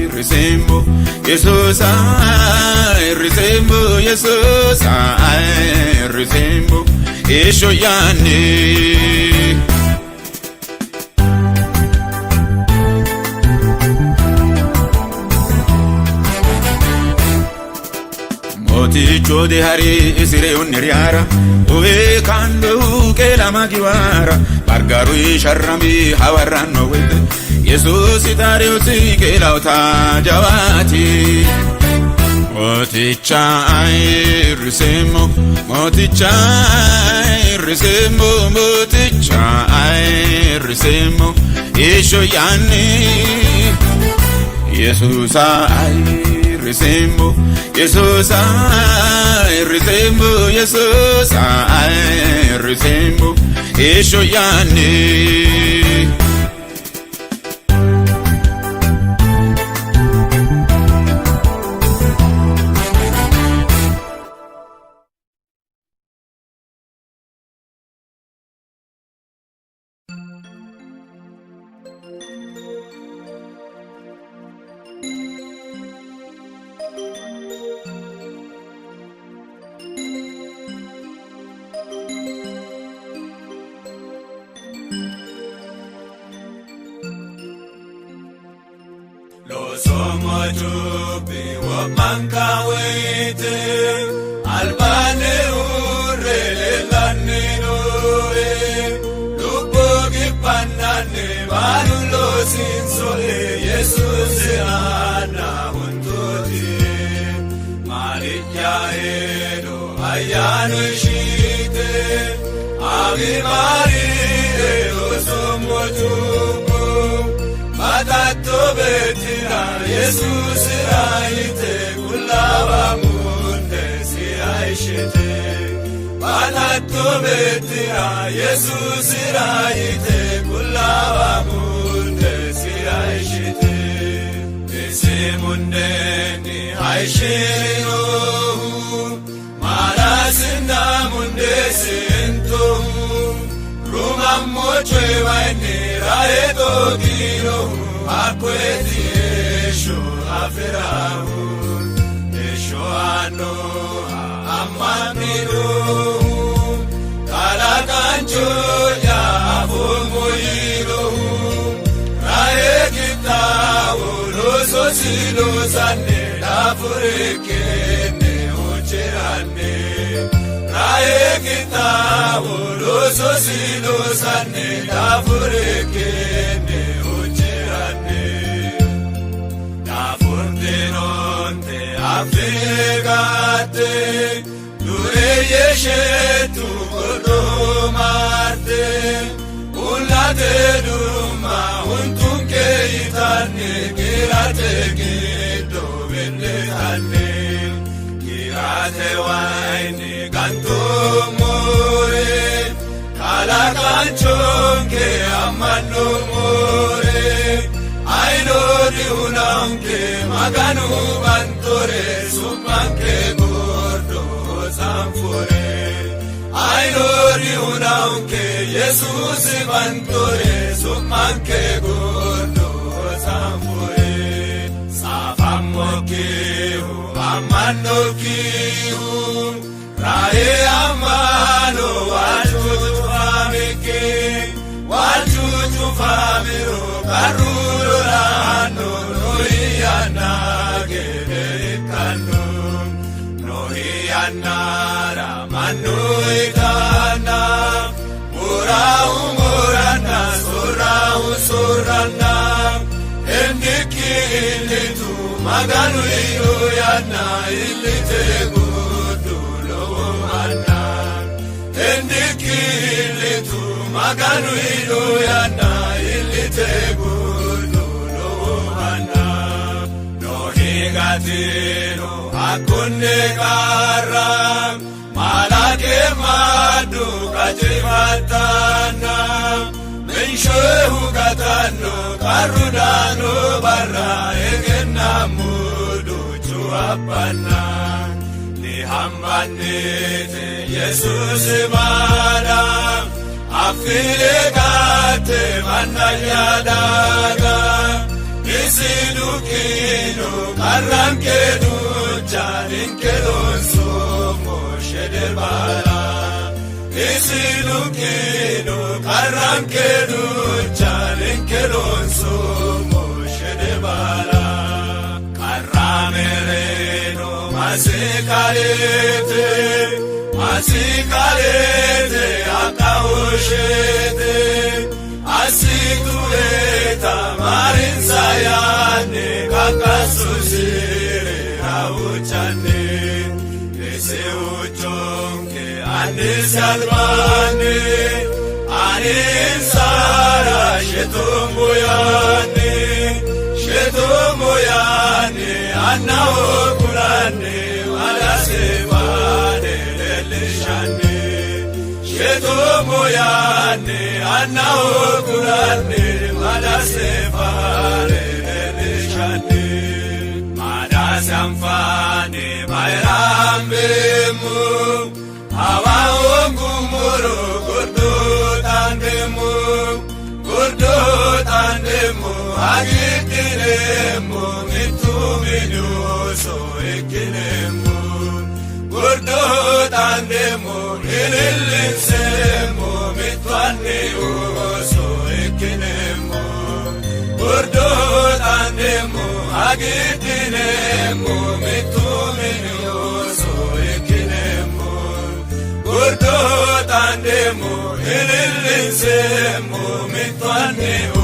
irisemo, Jesus irisemo, Jesus irisemo, Isho yani. Moticho de hari isire uniriara Uwe kando ke la magiwara Bargaru sharrambi hawarano wede Yesus itare uti ke la utajawati Moticha irisemo Moticha irisemo Moticha irisemo Isho yani Yesus irisemo Jesus irisemo Jesus irisemo Isho yani Lo somo jubi wa manka wete albane urele lanino lupogi panane balu lo sinso Jesus ana huntoti Maria edo ayano shite Ave Maria lo somo jubi Matato betira Jesus raite kulava munde si aishete Matato betira Jesus raite kulava munde si aishete Ese munde ni aishero Marasinda munde sento Ruma mochwe waini raeto giro Akweti esho aferahu Esho ano amamiro Kalakancho ya afumoiro Rae kitao loso silo sane Dafureke ne ocherane Rae kitao loso silo sane Dafureke ne ocherane Dafurdenonte afegate Dure yeshe tu godomarte Ulate duma untunke itane Girate gido vendetane Girate waini ganto more Kalakanchonke amano more Aino di unanke maganu bantore Sumanke gordo zamfore Aino di unanke Jesus bantore Sumanke gordo zamfore Safamokihu amanokihu Rae amano wajuju famike Wajuju famiro karuro lano Nohiana gerekano Nohiana ramanoikana Murau murana surau surana Endiki ilitu maganu iyoyana ilite gudulo mana Endiki ilitu maganu iyoyana ilite gudulo mana Nohigatino akunde karam Malake madu kajimatana Menshehu katano karudano barra egenamu abbana ni hambanite Jesus mana afile gate manaya daga isidukino karankedu jarinkedo somo shedebala isidukino karankedu jarinkedo somo shedebala karamereno masikalete akaushete asikueta marinsayane kakasusire auchane ese uchonke anesalmane aninsara shetumuyane anaokulane walasebane leleshane shetumuyane anaokulane walasebane leleshane madasamfane bayrambemu awaongumuru gurdotandemu agitinemu mituminuso ekinemu gurdotandemu ililinsemu mitwaniuso ekinemu gurdotandemu agitinemu mituminuso ekinemu gurdotandemu ililinsemu mitwaniuso